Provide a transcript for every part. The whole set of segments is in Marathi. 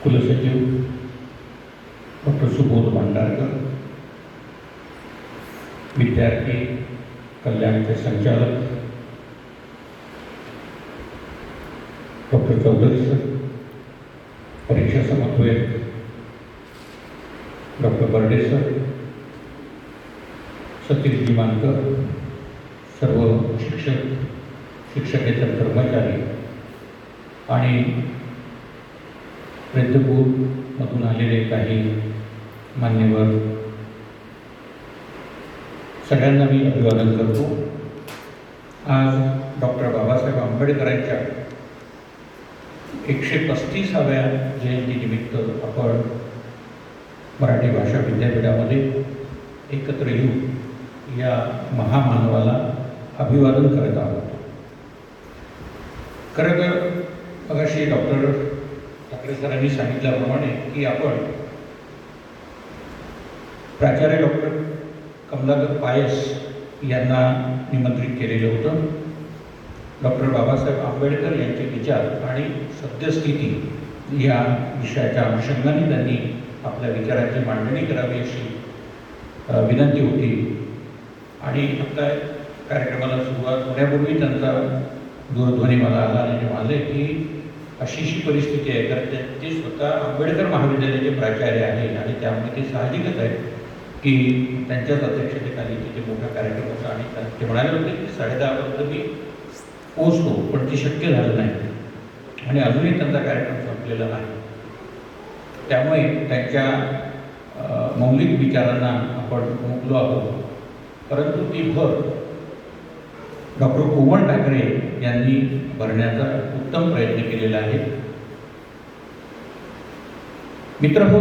कुलसचिव डॉक्टर सुबोध भांडारकर, विद्यार्थी कल्याणचे संचालक डॉक्टर चौधरी सर, परीक्षा समन्वयक डॉक्टर बर्डे सर, सतीश मानकर, सर्व शिक्षक, शिक्षकेतर कर्मचारी आणि वैद्यपूरमधून आलेले काही मान्यवर, सगळ्यांना मी अभिवादन करतो। आज डॉक्टर बाबासाहेब आंबेडकरांच्या 135व्या जयंतीनिमित्त आपण मराठी भाषा विद्यापीठामध्ये एकत्र येऊन या महामानवाला अभिवादन करत आहोत। खरं तर मगाशी डॉक्टर ठाकरे सरांनी सांगितल्याप्रमाणे की आपण प्राचार्य डॉक्टर कमलाकर पायस यांना निमंत्रित केलेलं होतं। डॉक्टर बाबासाहेब आंबेडकर यांचे विचार आणि सद्यस्थिती या विषयाच्या अनुषंगाने त्यांनी आपल्या विचारांची मांडणी करावी अशी विनंती होती। आणि आता कार्यक्रमाला सुरुवात होण्यापूर्वी त्यांचा दूरध्वनी मला आला आणि ते म्हणाले की अशी परिस्थिती आहे, कारण ते स्वतः आंबेडकर महाविद्यालयाचे प्राचार्य आहे आणि त्यामुळे ते साहजिकच आहे की त्यांच्याच अध्यक्षतेखाली तिथे मोठा कार्यक्रम होता आणि ते म्हणाले होते की 10:30 पर्यंत मी पोहोचतो, पण ते शक्य झालं नाही आणि अजूनही त्यांचा कार्यक्रम संपलेला नाही। त्यामुळे त्यांच्या मौलिक विचारांना आपण मुकलो आहोत, परंतु ती भर डॉक्टर कोमल ठाकरे यांनी भरण्याचा उत्तम प्रयत्न केलेला आहे। मित्रहो,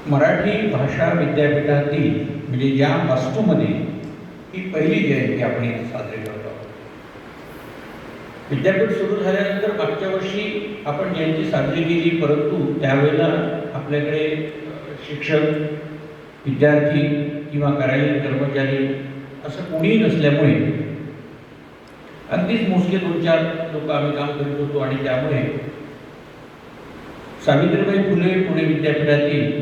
मराठी भाषा विद्यापीठातील म्हणजे या वास्तूमध्ये ही पहिली जयंती आपण साजरी करतो आहोत। विद्यापीठ सुरू झाल्यानंतर मागच्या वर्षी आपण जयंती साजरी केली, परंतु त्यावेळेला आपल्याकडे शिक्षक, विद्यार्थी किंवा कार्यालयीन कर्मचारी असं कोणीही नसल्यामुळे अगदीच मोजके 2-4 लोक आम्ही काम करीत होतो आणि त्यामुळे सावित्रीबाई फुले पुणे विद्यापीठातील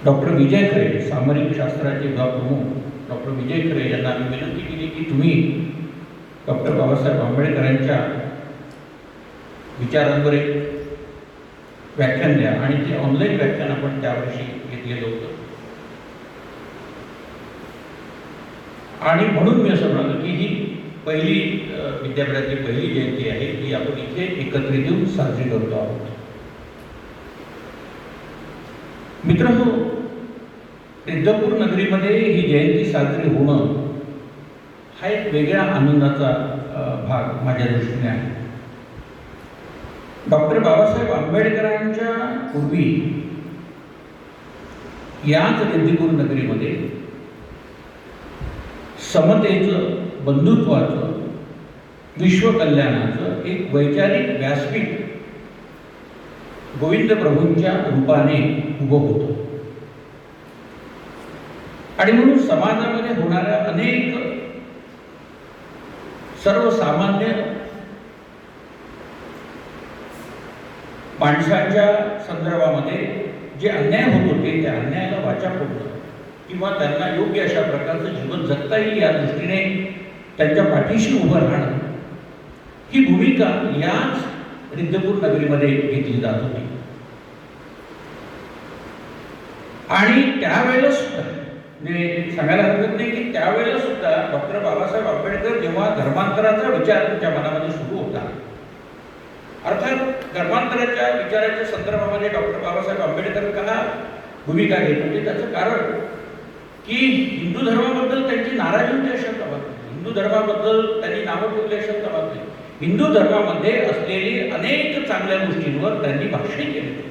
डॉक्टर विजय खरे, सामरिक शास्त्राचे प्रमुख डॉक्टर विजय खरे यांना आम्ही विनंती केली की तुम्ही डॉक्टर बाबासाहेब आंबेडकरांच्या विचारांवर एक व्याख्यान द्या आणि ते ऑनलाईन व्याख्यान आपण त्यावर्षी घेतलेलं होतं। आणि म्हणून मी असं म्हणालो की ही पहिली विद्यापीठातली पहिली जयंती आहे ती आपण इथे एकत्रित येऊन साजरी करतो आहोत। मित्रांनो, वैद्यपूर नगरीमध्ये ही जयंती साजरी होणं हा एक वेगळा आनंदाचा भाग माझ्या दृष्टीने आहे। डॉक्टर बाबासाहेब आंबेडकरांच्या पूर्वी याच वैद्यपूर नगरीमध्ये समतेचं, बंधुत्वाचं, विश्वकल्याणाचं एक वैचारिक व्यासपीठ गोविंद प्रभूंच्या रूपाने उभं होतं आणि म्हणून समाजामध्ये होणाऱ्या अनेक सर्वसामान्य माणसांच्या संदर्भामध्ये जे अन्याय होत होते त्या अन्यायाला वाचा फोडणं किंवा त्यांना योग्य अशा प्रकारचं जीवन जगता येईल या दृष्टीने त्यांच्या पाठीशी उभं राहणं ही भूमिका याच वैद्यपूर नगरीमध्ये घेतली जात होती। आणि त्यावेळेला सुद्धा म्हणजे सांगायला हरकत नाही की त्यावेळेला सुद्धा डॉक्टर बाबासाहेब आंबेडकर जेव्हा धर्मांतराचा विचार त्यांच्या मनामध्ये सुरू होता, अर्थात धर्मांतराच्या विचाराच्या संदर्भामध्ये डॉक्टर बाबासाहेब आंबेडकर का भूमिका घेत होते त्याचं कारण की हिंदू धर्माबद्दल त्यांची नाराजी होती अशा बाबतीत, हिंदू धर्माबद्दल त्यांनी नावं ठेवली अशा बाबतीत, हिंदू धर्मामध्ये असलेली अनेक चांगल्या गोष्टींवर त्यांनी भाष्य केले।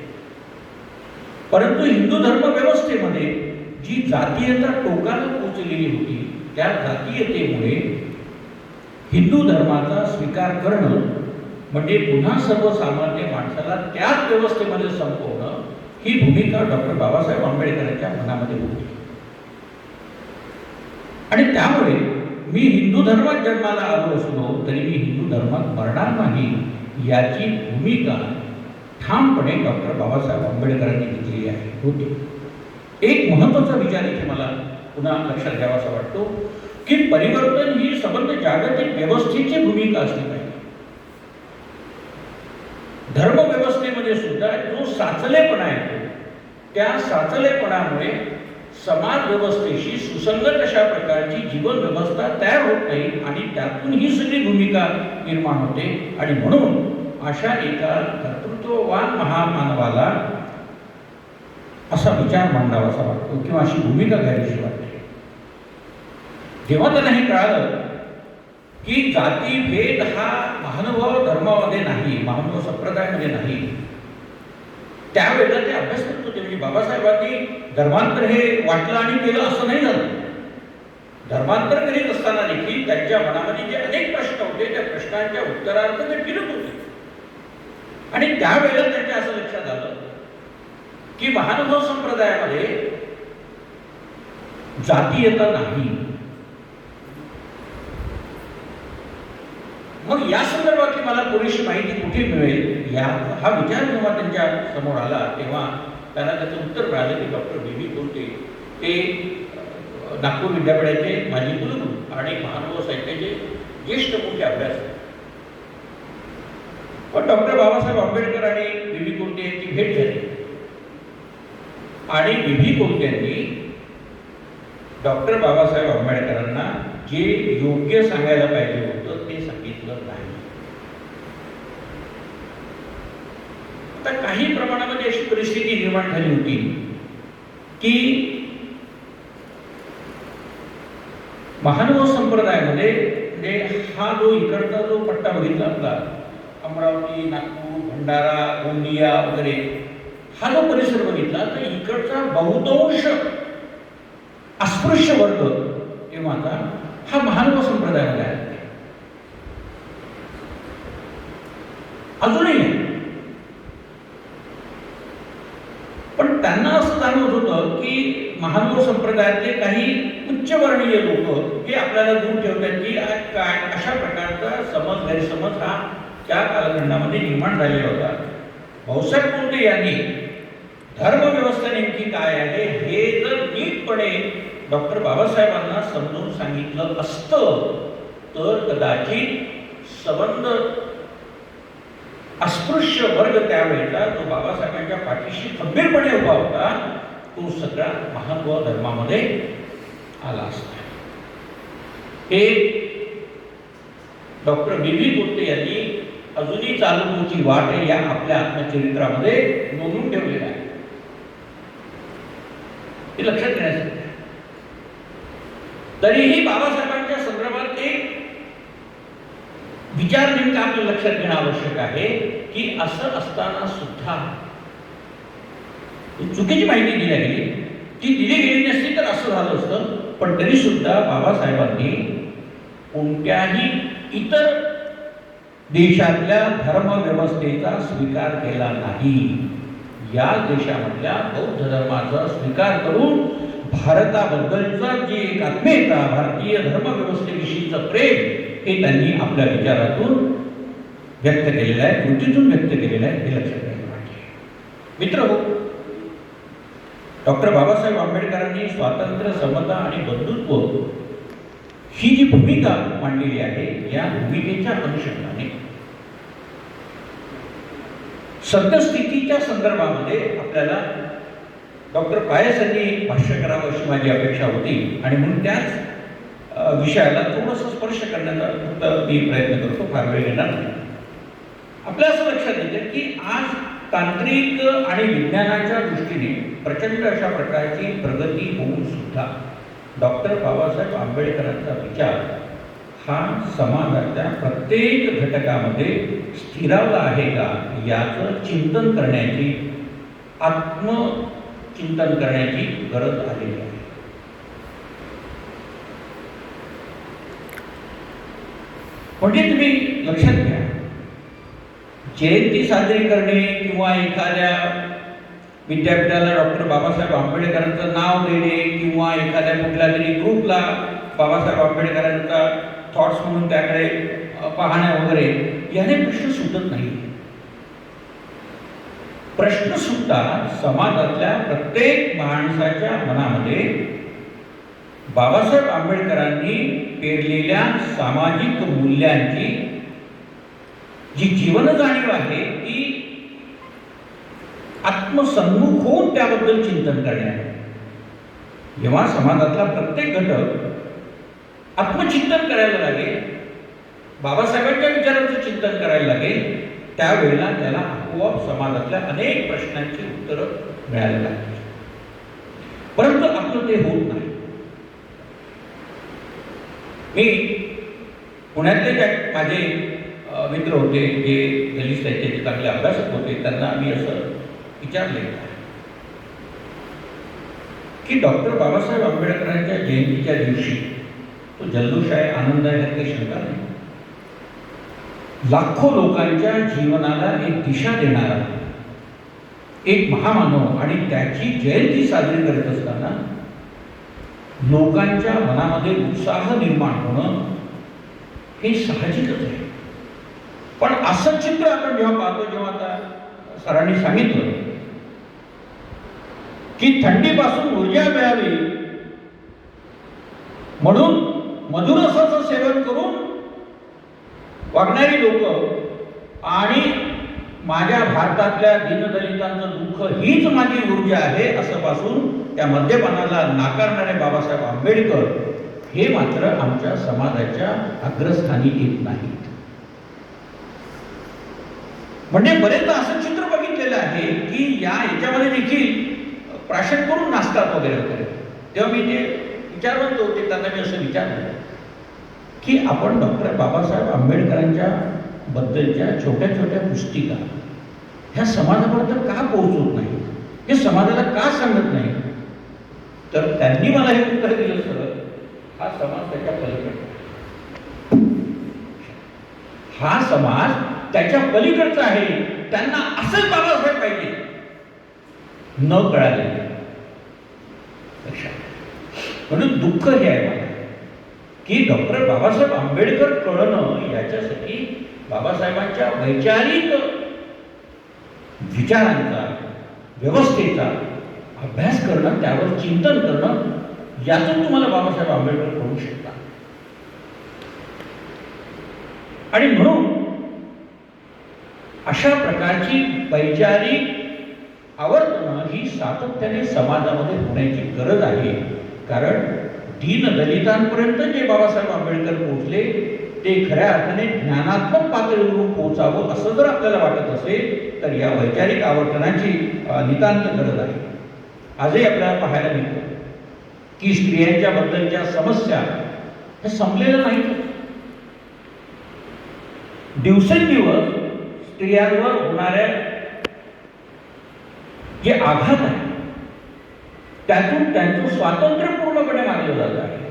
परंतु हिंदू धर्म व्यवस्थेमध्ये जी जातीयता टोकाला पोचलेली होती त्या जातीयतेमुळे हिंदू धर्माचा स्वीकार करणं म्हणजे पुन्हा सर्वसामान्य माणसाला त्याच व्यवस्थेमध्ये संपवणं ही भूमिका डॉक्टर बाबासाहेब आंबेडकरांच्या मनामध्ये होती। आणि त्यामुळे मी हिंदू धर्मात जन्माला आलो असलो तरी मी हिंदू धर्मात मरणार नाही याची भूमिका ठामपणे डॉक्टर बाबासाहेब आंबेडकरांनी घेतलेली आहे होती. एक महत्त्वाचा विचार इथे मला पुन्हा लक्षात घ्यावासा वाटतो की परिवर्तन ही संबंध जागतिक व्यवस्थेची भूमिका असली पाहिजे. धर्मव्यवस्थेमध्ये सुद्धा जो साचलेपणा येतो त्या साचलेपणामुळे समाज व्यवस्थेशी सुसंगत अशा प्रकारची जीवन व्यवस्था तयार होत नाही आणि त्यातून ही सगळी भूमिका निर्माण होते. आणि म्हणून अशा एका कर्तृत्ववान महामानवाला असा विचार मांडावासा वाटतो किंवा अशी भूमिका घ्यावीशी वाटते. जेव्हा त्यांना हे कळालं की जातीभेद हा महानुभाव धर्मामध्ये नाही, महानुभाव संप्रदायामध्ये नाही, त्यावेळेला ते अभ्यास करत होते. म्हणजे बाबासाहेबांनी धर्मांतर हे वाटलं आणि केलं असं नाही झालं. धर्मांतर करीत असताना देखील त्यांच्या मनामध्ये जे अनेक प्रश्न होते त्या प्रश्नांच्या उत्तरार्थ ते फिरत होते. आणि त्यावेळेला त्यांच्या असं लक्षात आलं की महानुभाव संप्रदायामध्ये जातीयता नाही. मग या संदर्भातली मला पुरेशी माहिती कुठे मिळेल या हा विचार जेव्हा त्यांच्या समोर आला तेव्हा त्यांना त्याचं उत्तर मिळालं की डॉक्टर बी कोलते ते नागपूर विद्यापीठाचे माजी कुलगुरू आणि महानुभाव साहित्याचे ज्येष्ठ मोठे अभ्यासक. पण डॉक्टर बाबासाहेब आंबेडकर आणि बी कोलते यांची भेट झाली आणि बी कोलत्यांनी डॉक्टर बाबासाहेब आंबेडकरांना जे योग्य सांगायला पाहिजे होतं ते सांगितलं नाही. आता काही प्रमाणामध्ये अशी परिस्थिती निर्माण झाली होती की महानुभाव संप्रदायामध्ये म्हणजे हा जो इकडचा जो पट्टा बघितला आपला अमरावती, नागपूर, भंडारा, गोंदिया वगैरे हा जो परिसर बघितला तर इकडचा बहुतांश अस्पृश्य वर्ग किंवा हा महानुभाव संप्रदायामध्ये आहे. अजूनही आहे. पण त्यांना असं जाणवत होतं की महानुभाव संप्रदायातले काही उच्चवर्णीय लोक हे आपल्याला दूर ठेवतात की काय अशा प्रकारचा समज गैरसमज हा त्या कालखंडामध्ये निर्माण झालेला होता. भाऊसाहेब कोलते यांनी धर्मव्यवस्था नेमकी काय आहे हे जर नीटपणे डॉक्टर बाबासाहेबांना समजून सांगितलं असतं तर कदाचित संबंध अस्पृश्य वर्ग त्यावेळेला जो बाबासाहेबांच्या पाठीशी खंबीरपणे उभा होता तो सगळा महानुभाव धर्मामध्ये आला असता. हे डॉक्टर बी कोलते यांनी अजूनही चालूची वाट या आपल्या आत्मचरित्रामध्ये नोंदवून ठेवलेलं आहे. हे लक्षात घेण्यासाठी तरीही बाबासाहेबांच्या संदर्भात एक विचार नेमका आपल्या लक्षात घेणं आवश्यक आहे की असं असताना सुद्धा चुकीची माहिती दिली गेली ती दिली गेली नसती तर असं झालं असतं. पण तरी सुद्धा बाबासाहेबांनी कोणत्याही इतर देशातल्या धर्मव्यवस्थेचा स्वीकार केला नाही. या देशामधल्या बौद्ध धर्माचा स्वीकार करून भारताबद्दलचा जी एक आत्मीयता भारतीय धर्मव्यवस्थेविषयीचं प्रेम हे त्यांनी आपल्या विचारातून व्यक्त केलेलं आहे, कृतीतून व्यक्त केलेलं आहे. हे लक्षात घ्यायला पाहिजे. मित्रहो, डॉक्टर बाबासाहेब आंबेडकरांनी स्वातंत्र्य, समता आणि बंधुत्व ही जी भूमिका मांडलेली आहे या भूमिकेच्या अनुषंगाने सद्यस्थितीच्या संदर्भामध्ये आपल्याला डॉक्टर पायस यांनी भाष्य करावं अशी माझी अपेक्षा होती आणि म्हणून त्याच विषयाला थोडंसं स्पर्श करण्याचा फक्त मी प्रयत्न करतो, फार वेळ घेणार नाही. आपल्या असं लक्षात येतं की आज तांत्रिक आणि विज्ञानाच्या दृष्टीने प्रचंड अशा प्रकारची प्रगती होऊन सुद्धा डॉक्टर बाबासाहेब आंबेडकरांचा विचार हा समाजाच्या प्रत्येक घटकामध्ये स्थिरावला आहे का याचं चिंतन करण्याची, आत्मचिंतन करण्याची गरज आलेली आहे. म्हणजे तुम्ही लक्षात घ्या, जयंती साजरी करणे किंवा एखाद्या विद्यापीठाला डॉक्टर बाबासाहेब आंबेडकरांचं नाव देणे किंवा एखाद्या कुठल्या तरी ग्रुपला बाबासाहेब आंबेडकरांचा थॉट्स म्हणून त्याकडे पाहण्या वगैरे याने प्रश्न सुटत नाही. प्रश्न सुटतात समाजातल्या प्रत्येक माणसाच्या मनामध्ये बाबासाहेब आंबेडकरांनी पेरलेल्या सामाजिक मूल्यांची जी जीवन जाणीव आहे ती आत्मसन्मुख होऊन त्याबद्दल चिंतन करणे. जेव्हा समाजातला प्रत्येक घटक आत्मचिंतन करायला लागेल, बाबासाहेबांच्या विचारांचं चिंतन करायला लागेल, त्यावेळेला त्याला आपोआप समाजातल्या अनेक प्रश्नांची उत्तरं मिळायला लागतील. परंतु आपलं ते होत नाही. मी पुण्यातले जे माझे मित्र होते जे दलित साहित्याचे चांगले अभ्यासक होते, त्यांना मी असं विचारले की डॉक्टर बाबासाहेब आंबेडकरांच्या जयंतीच्या दिवशी तो जल्लोष आहे, आनंद आहे, काही शंका नाही. लाखो लोकांच्या जीवनाला एक दिशा देणारा एक महामानव आणि त्याची जयंती साजरी करत असताना लोकांच्या मनामध्ये उत्साह निर्माण होणं हे साहजिकच आहे. पण असं चित्र आपण जेव्हा पाहतो, जेव्हा आता सरांनी सांगितलं की थंडीपासून ऊर्जा मिळावी म्हणून मधुर रसाचं सेवन करून वागणारी लोक आणि माझ्या भारतातल्या दीनदलितांचं दुःख हीच माझी ऊर्जा आहे असं पासून त्या मद्यपानाला नाकारणारे बाबासाहेब आंबेडकर हे मात्र आमच्या समाजाच्या अग्रस्थानी येत नाहीत. म्हणजे बरेचदा असं चित्र बघितलेलं आहे की याच्यामध्ये देखील प्राशन करून नाचतात वगैरे वगैरे. तेव्हा मी जे विचारवंत होते त्यांना मी असं विचारलं की आपण डॉक्टर बाबासाहेब आंबेडकरांच्या बद्दलच्या छोट्या छोट्या पुस्तिका ह्या समाजापर्यंत का पोहोचवत नाही, हे समाजाला का सांगत नाही? तर त्यांनी मला हे उत्तर दिलं, सर हा समाज त्याच्या पलीकडचा, हा समाज त्याच्या पलीकडचा आहे. त्यांना असंच बाबासाहेब पाहिजे न कळाले. म्हणून दुःख हे आहे मला की डॉक्टर बाबासाहेब आंबेडकर कळणं याच्यासाठी बाबासाहेबांच्या वैचारिक विचारांचा, व्यवस्थेचा अभ्यास करणं, त्यावर चिंतन करणं, यातून तुम्हाला बाबासाहेब आंबेडकर कळू शकतात. आणि म्हणून अशा प्रकारची वैचारिक आवर्तनं ही सातत्याने समाजामध्ये होण्याची गरज आहे. कारण दीनदलितांपर्यंत जे बाबासाहेब आंबेडकर पोहोचले ते खऱ्या अर्थाने ज्ञानात्मक पातळीवरून पोहोचावं असं जर आपल्याला वाटत असेल तर या वैचारिक आवर्तनाची नितांत गरज आहे. आजही आपल्याला पाहायला मिळतं की स्त्रियांच्या बद्दलच्या समस्या हे संपलेल्या नाहीत. दिवसेंदिवस स्त्रियांवर होणाऱ्या जे आघात आहे त्यातून त्यांचं स्वातंत्र्य पूर्णपणे मानलं जात आहे.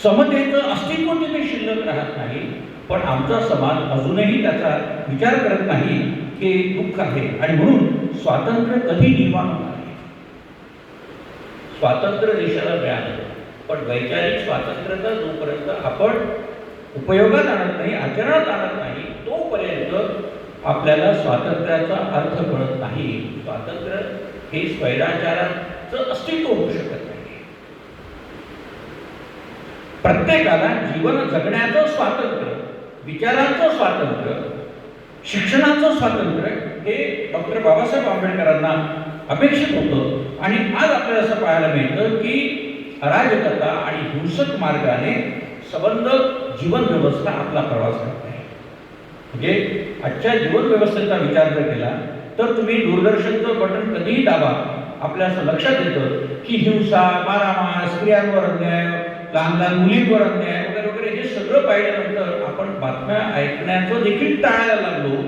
समतेचं अस्तित्व तिथे शिल्लक राहत नाही. पण आमचा समाज अजूनही त्याचा विचार करत नाही की दुःख आहे. आणि म्हणून स्वातंत्र्य कधी निर्माण होणार आहे? स्वातंत्र्य देशाला मिळालं, पण वैचारिक स्वातंत्र्याचा जोपर्यंत आपण उपयोगात आणत नाही, आचरणात आणत नाही, तोपर्यंत आपल्याला स्वातंत्र्याचा अर्थ कळत नाही. स्वातंत्र्य हे स्वैराचाराचं अस्तित्व होऊ शकत नाही. प्रत्येकाला जीवन जगण्याचं स्वातंत्र्य, विचारांचं स्वातंत्र्य, शिक्षणाचं स्वातंत्र्य हे डॉक्टर बाबासाहेब आंबेडकरांना अपेक्षित होतं. आणि आज आपल्याला असं पाहायला मिळतं की अराजकता आणि हिंसक मार्गाने संबंध जीवन व्यवस्था आपला प्रवास करत आहे. म्हणजे आजच्या जीवन व्यवस्थेचा विचार जर केला तर तुम्ही दूरदर्शनचं बटन कधीही दाबा, आपल्या असं लक्षात येतं की हिंसा, मारामार, स्त्रियांवर अन्याय, लहान लहान मुलींवर अन्याय वगैरे वगैरे हे सगळं पाहिल्यानंतर आपण बातम्या ऐकण्याचं देखील टाळायला लागलो.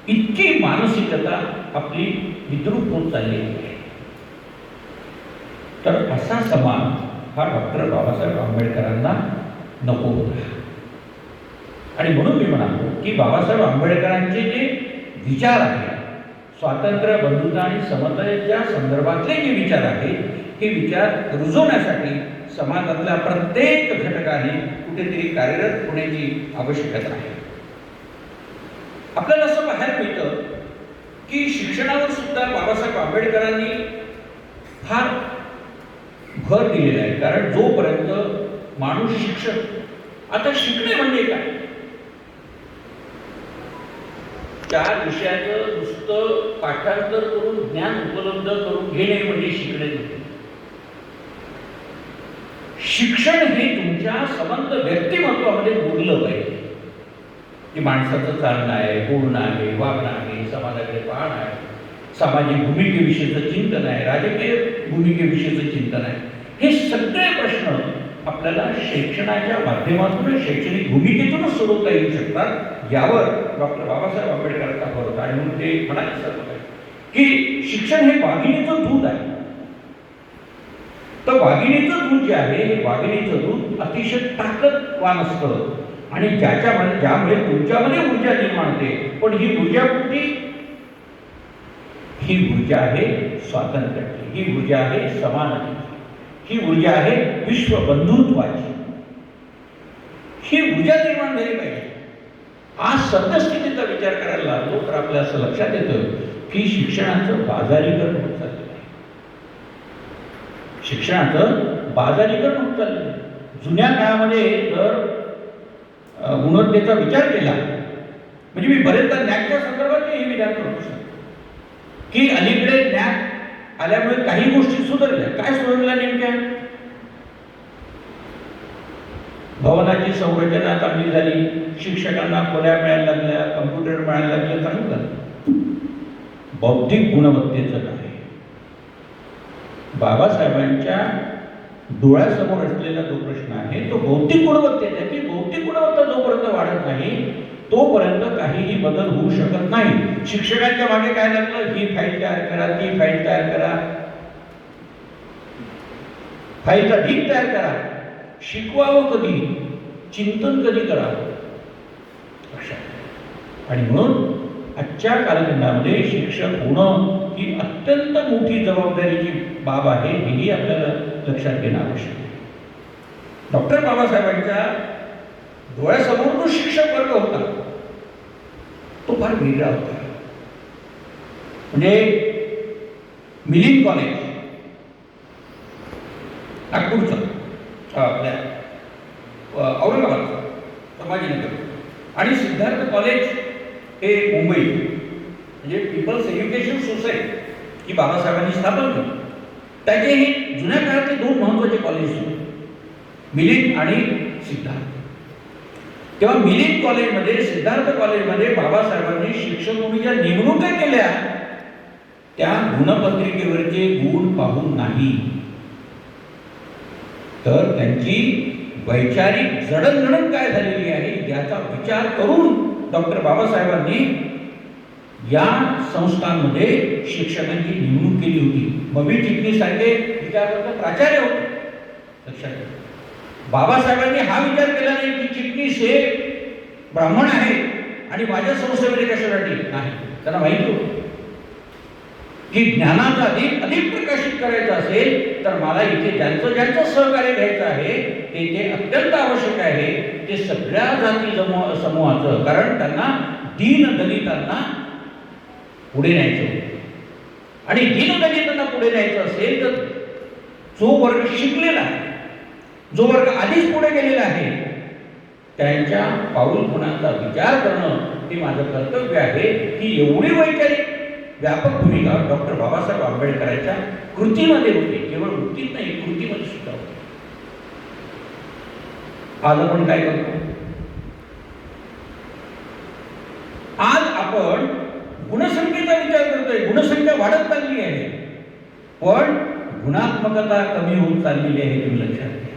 इतकी मानसिकता आपली विद्रूप होत चालली आहे. तर असा समाज हा डॉक्टर बाबासाहेब आंबेडकरांना नको होता. आणि म्हणून मी म्हणालो की बाबासाहेब आंबेडकरांचे जे विचार आहेत, स्वातंत्र्य, बंधुता आणि समतेच्या संदर्भातले जे विचार आहेत, हे विचार रुजवण्यासाठी समाजातल्या प्रत्येक घटकाने कुठेतरी कार्यरत होण्याची आवश्यकता आहे. आपल्याला असं पाहायला मिळतं की शिक्षणावर सुद्धा बाबासाहेब आंबेडकरांनी फार भर दिलेला आहे. कारण जोपर्यंत माणूस शिक्षक, आता शिकणे म्हणजे काय? 4 विषयाचं नुसतं पाठांतर करून ज्ञान उपलब्ध करून घेणे म्हणजे शिकणे नाही. शिक्षण हे तुमच्या समंत व्यक्तिमत्वामध्ये बोललं पाहिजे, की माणसाचं चालणं आहे, बोलणं आहे, वागणं आहे, समाजाकडे पाहणं आहे, सामाजिक भूमिकेविषयीचं चिंतन आहे, राजकीय भूमिकेविषयीचं चिंतन आहे. हे सगळे प्रश्न आपल्याला शिक्षणाच्या माध्यमातून, शैक्षणिक भूमिकेतूनच सोडवता येऊ शकतात. यावर डॉक्टर बाबासाहेब आंबेडकरांचा भर होता. आणि म्हणून ते म्हणाले सर्व की शिक्षण हे वाघिणीचं दूध आहे. तर वाघिणीचं दूध जे आहे, हे वाघिणीचं दूध अतिशय ताकदवान असतं आणि ज्यामुळे तुमच्यामध्ये ऊर्जा निर्माण होते. पण ही ऊर्जा कुठली? ही ऊर्जा आहे स्वातंत्र्याची, ही ऊर्जा आहे समानतेची, ही ऊर्जा आहे विश्वबंधुत्वाची. ही ऊर्जा निर्माण झाली पाहिजे. आज सद्यस्थितीचा विचार करायला लागलो तर आपल्या असं लक्षात येतं की शिक्षणाचं बाजारीकरण होत चाललेलं आहे. शिक्षणाचं बाजारीकरण होत चाललेलं आहे. जुन्या काळामध्ये जर गुणवत्तेचा विचार केला, म्हणजे मी बरेचदा नॅकच्या संदर्भात हे विधान करतो की अलीकडे नॅक आल्यामुळे काही गोष्टी सुधारल्या. काय सुधारल्या नेमक्या? भवनाची संरचना चांगली झाली, शिक्षकांना खोल्या मिळायला लागल्या, कम्प्युटर मिळायला लागले, चांगलं झालं. बौद्धिक गुणवत्तेचं काय? बाबासाहेबांच्या डोळ्यासमोर असलेला जो प्रश्न आहे तो बौद्धिक गुणवत्तेचा, की बौद्धिक गुणवत्ता जोपर्यंत वाढत नाही तोपर्यंत काहीही बदल होऊ शकत नाही. शिक्षकांच्या मागे काय लागलं? ही फाईल तयार करा, ती फाईल तयार करा, फाईलचा ढीग तयार करा. शिकवावं कधी? चिंतन कधी करावं? आणि म्हणून आजच्या कालखंडामध्ये शिक्षक होणं ही अत्यंत मोठी जबाबदारीची बाब आहे, हेही आपल्याला लक्षात घेणं आवश्यक आहे. डॉक्टर बाबासाहेबांच्या डोळ्यासमोर जो शिक्षक वर्ग होता तो फार वेगळा होता. म्हणजे मिलिंद कॉलेज नागपूरचं, आपल्या औरंगाबादचं संभाजीनगर, आणि सिद्धार्थ कॉलेज हे मुंबई, म्हणजे पीपल्स एज्युकेशन सोसायटी ही बाबासाहेबांनी स्थापन केली. त्याचे हे जुन्या काळातले 2 महत्त्वाचे कॉलेज होते, मिलिंद आणि सिद्धार्थ. तेव्हा मिलिंद कॉलेजमध्ये, सिद्धार्थ कॉलेजमध्ये बाबासाहेबांनी शिक्षक म्हणून ज्या नेमणुका केल्या त्या गुणपत्रिकेवरचे गुण पाहून नाही, तर त्यांची वैचारिक जडणघडण काय झालेली आहे याचा विचार करून डॉक्टर बाबासाहेबांनी या संस्थांमध्ये शिक्षकांची नेमणूक केली होती. मबी चिटणीसारखे विचारवंत प्राचार्य होते. लक्षात घ्या, बाबासाहेबांनी हा विचार केला नाही की चिटणीस हे ब्राह्मण आहे आणि माझ्या संस्थेमध्ये कशासाठी नाही. त्यांना माहिती होतं की ज्ञानाचा अधिक प्रकाशित करायचं असेल तर मला इथे ज्यांचं सहकार्य घ्यायचं आहे ते अत्यंत आवश्यक आहे, ते सगळ्या जाती समूहाचं. कारण त्यांना दीनदलितांना पुढे न्यायचं होतं. आणि दीनदलितांना पुढे न्यायचं असेल तर जो वर्ग शिकलेला आहे, जो वर्ग आधीच पुढे गेलेला आहे, त्यांच्या पाऊल खुणांचा विचार करणं हे माझं कर्तव्य आहे. ही एवढी वैचारिक व्यापक भूमिका डॉक्टर बाबासाहेब आंबेडकरांच्या कृतीमध्ये होती. केवळ वृत्तीत नाही, कृतीमध्ये सुद्धा होती. आज आपण काय करतो? आज आपण गुणसंख्येचा विचार करतोय. गुणसंख्या वाढत चालली आहे, पण गुणात्मकता कमी होत चाललेली आहे. तुम्ही लक्षात घ्या.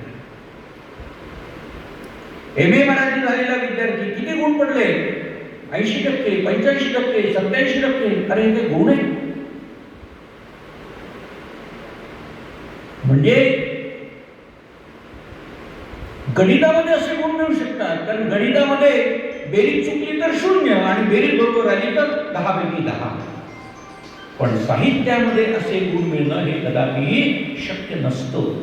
MA मराठी झालेला विद्यार्थी किती गुण पडले? 80%, 85%, 87%. अरे हे गुण आहे. म्हणजे गणितामध्ये असे गुण मिळू शकतात, कारण गणितामध्ये बेरीज चुकली तर 0 आणि बेरीज बरोबर आली तर 10 पैकी 10. पण साहित्यामध्ये असे गुण मिळणं हे कदापिही शक्य नसतं.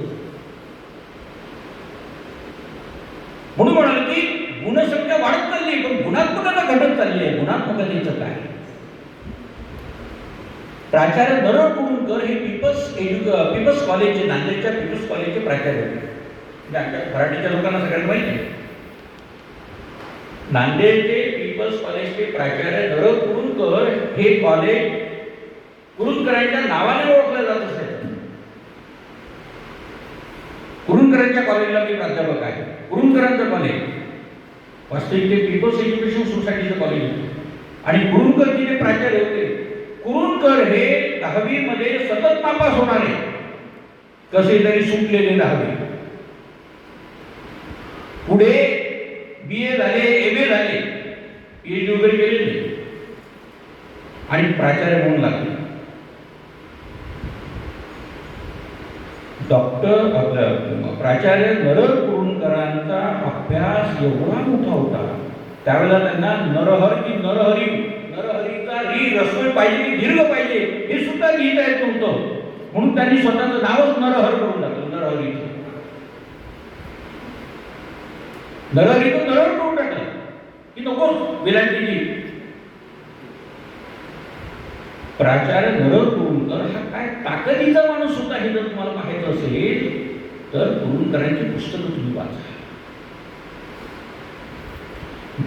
म्हणून म्हणाले की गुणसंख्या वाढत चालली, पण गुणात्मकता घटत चालली आहे. गुणात्मकतेचं काय? प्राचार्य नरहर कुरुंदकर हे पीपल्स कॉलेजचे, नांदेडच्या पीपल्स कॉलेजचे प्राचार्य होते. मराठीच्या लोकांना सगळ्यांना माहिती आहे. नांदेडचे पीपल्स कॉलेजचे प्राचार्य नरहर कुरुंदकर हे कॉलेज कुरुंदकरांच्या नावाने ओळखलं जात असे. कुरुंदकरांच्या कॉलेजला मी प्राध्यापक आहे. कुरुंदकरांचं कॉलेज वास्तविक ते पीपल्स एज्युकेशन सोसायटीचं कॉलेज आणि कुरुंदकर तिथे प्राचार्य होते. कुरुंदकर हे 10वी मध्ये सतत नापास होणारे, कसे तरी सुटलेले 10वी, पुढे BA झाले, MA झाले, PhD वगैरे केले नाही आणि प्राचार्य म्हणून लागले. प्राचार्य नरहर कुरुंदकरांचा अभ्यास एवढा मोठा होता, त्यावेळेला त्यांना नरहर की नरहरी, नरहरीचा री रस्व पाहिजे की दीर्घ पाहिजे हे सुद्धा लिहिता येत नव्हतं. म्हणून त्यांनी स्वतःचं नावच नरहर करून टाकलं. नरहरीचं नरहर करून टाकलं की नको विलांटीची. प्राचार्य नरहर कुरुंदकर हा काय ताकदीचा माणूस होता हे जर तुम्हाला पाहायचं असेल तर कुरुंदकरांची पुस्तकं तुम्ही वाचा.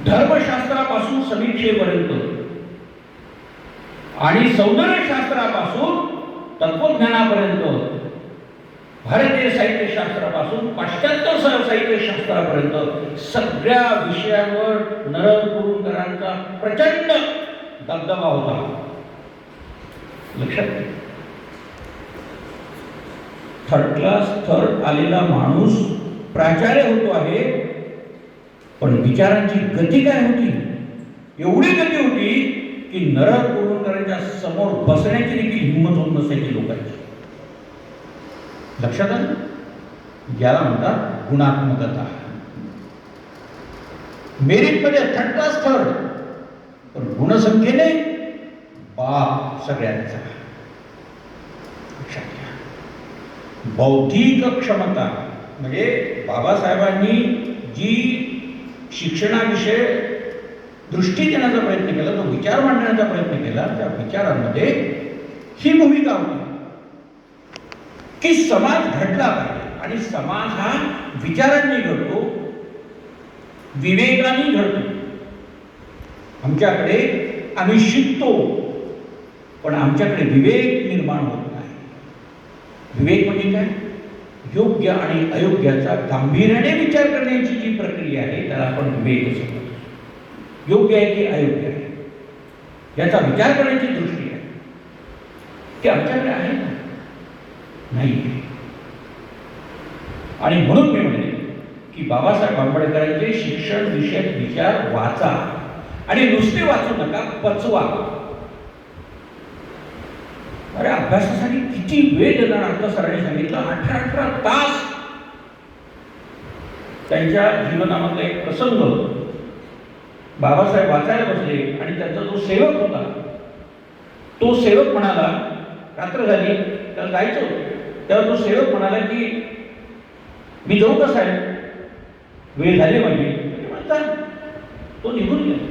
धर्मशास्त्रापासून समीक्षेपर्यंत आणि सौंदर्यशास्त्रापासून तत्वज्ञानापर्यंत, भारतीय साहित्यशास्त्रापासून पाश्चात्य साहित्यशास्त्रापर्यंत सगळ्या विषयांवर नरहर कुरुंदकरांचा प्रचंड दबदबा होता. लक्षात घ्या. थर्ड क्लास थर्ड आलेला माणूस प्राचार्य होतो आहे, पण विचारांची गती काय होती? एवढी गती होती की नरहर कुरुंदकरांच्या समोर बसण्याची देखील हिंमत होत नसायची लोकांची. लक्षात आलं? याला म्हणतात गुणात्मकता. मेरिटमध्ये थर्ड क्लास थर्ड, पण गुणसंख्येने बाप सगळ्यांचा. लक्षात घ्या. बौद्धिक क्षमता म्हणजे बाबासाहेबांनी जी शिक्षणाविषयी दृष्टी देण्याचा प्रयत्न केला, तो विचार मांडण्याचा प्रयत्न केला, त्या विचारांमध्ये ही भूमिका होती की समाज घडला पाहिजे आणि समाज हा विचारांनी घडतो, विवेकाने घडतो. आमच्याकडे आम्ही शिकतो, पण आमच्याकडे विवेक निर्माण होत नाही. विवेक म्हणजे काय? योग्य आणि अयोग्याचा गांभीर्याने विचार करण्याची जी प्रक्रिया आहे त्याला आपण विवेक असं म्हणतो. योग्य आहे की अयोग्य आहे याचा विचार करण्याची दृष्टी आहे ती आमच्याकडे आहे ना? नाही. आणि म्हणून मी म्हणेन की बाबासाहेब आंबेडकरांचे शिक्षण विषयक विचार वाचा आणि नुसते वाचू नका, पचवा. अरे अभ्यासासाठी किती वेळ देणार? आता सरांनी सांगितलं 18 तास. त्यांच्या जीवनामधला एक प्रसंग, बाबासाहेब वाचायला बसले आणि त्यांचा जो सेवक होता तो सेवक म्हणाला, रात्र झाली त्याला जायचं होतं, तेव्हा तो सेवक म्हणाला की मी जाऊ का साहेब, वेळ झाली माझी. म्हणतात तो निघून गेला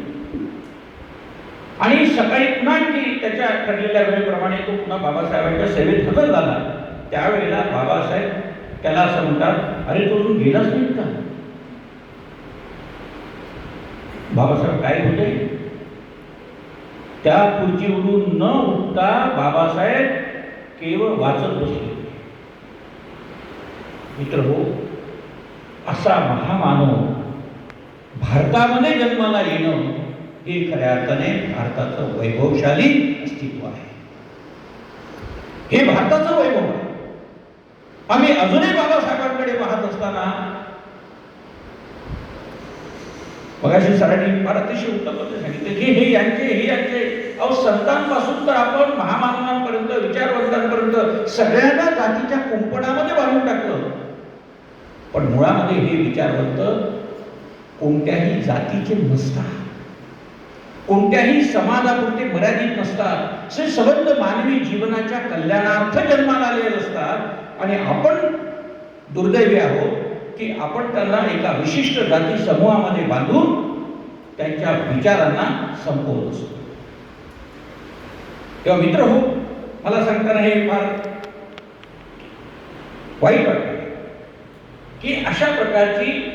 आणि सकाळी पुन्हा त्याच्या ठरलेल्या वेळेप्रमाणे तो पुन्हा बाबासाहेबांच्या सेवेत हजर झाला. त्यावेळेला बाबासाहेब त्याला असं म्हणतात, अरे तो अजून गेलाच नाही का? बाबासाहेब काय होते? त्या खुर्चीवरून न उठता बाबासाहेब केवळ वाचत बसले. मित्र हो, असा महामानव भारतामध्ये जन्माला येणं हे खऱ्या अर्थाने भारताचं वैभवशाली अस्तित्व आहे. हे भारताचं वैभव आहे. आम्ही अजूनही बाबासाहेबांकडे पाहत असताना मगाशी सरांनी फार अतिशय उत्तम सांगितलं की हे यांचे अहो संतांपासून तर आपण महामानवांपर्यंत, विचारवंतांपर्यंत सगळ्यांना जातीच्या कुंपणामध्ये बांधून टाकलं. पण मुळामध्ये हे विचारवंत कोणत्याही जातीचे नसतात, कोणत्याही समाजापुरते मर्यादित नसतात. हे संबंध मानवी जीवनाच्या कल्याणार्थ जन्माला आलेले असतात. आणि आपण दुर्दैवी आहोत की आपण त्यांना एका विशिष्ट जाती समूहामध्ये बांधून त्यांच्या विचारांना संपवत असतो. तेव्हा मित्र हो, मला सांगताना हे फार वाईट वाटतं की अशा प्रकारची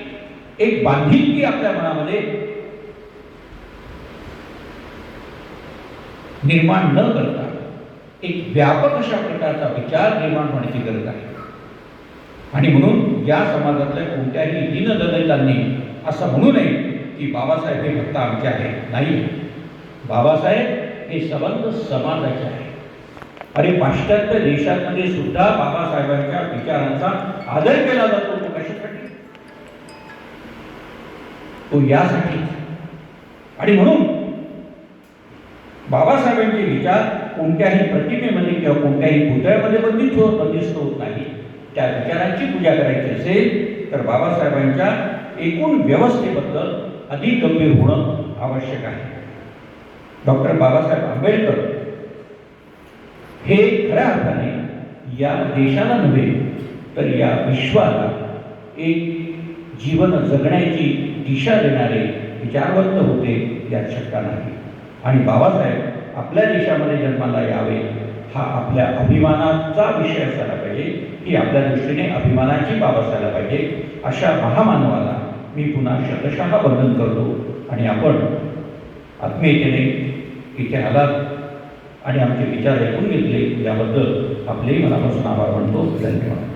एक बांधिलकी आपल्या मनामध्ये निर्माण न करता एक व्यापक अशा प्रकारचा विचार निर्माण होण्याची गरज आहे. आणि म्हणून या समाजातल्या कोणत्याही दीनदलितांनी असं म्हणू नये की बाबासाहेब हे फक्त आमचे आहे. नाही, बाबासाहेब हे सबंध समाजाचे आहे. अरे पाश्चात्य देशांमध्ये सुद्धा बाबासाहेबांच्या विचारांचा आदर केला जातो. तो कशासाठी? तो यासाठी. आणि म्हणून बाबासाहेबांचे विचार कोणत्याही प्रतिमेमध्ये किंवा कोणत्याही पुतळ्यामध्ये बंदिस्त होत नाही. त्या विचारांची पूजा करायची असेल तर बाबासाहेबांच्या एकूण व्यवस्थेबद्दल अधिक गंभीर होणं आवश्यक आहे. डॉक्टर बाबासाहेब आंबेडकर हे खऱ्या अर्थाने या देशाला नव्हे तर या विश्वाला एक जीवन जगण्याची दिशा देणारे विचारवंत होते, यात शंका नाही. आणि बाबासाहेब आपल्या देशामध्ये जन्माला यावे हा आपल्या अभिमानाचा विषय असायला पाहिजे. ही आपल्या दृष्टीने अभिमानाची बाब असायला पाहिजे. अशा महामानवाला मी पुन्हा शतशः वंदन करतो. आणि आपण आत्मीयतेने इथे आलात आणि आमचे विचार ऐकून घेतले याबद्दल आपलेही मनापासून आभार मानतो. धन्यवाद.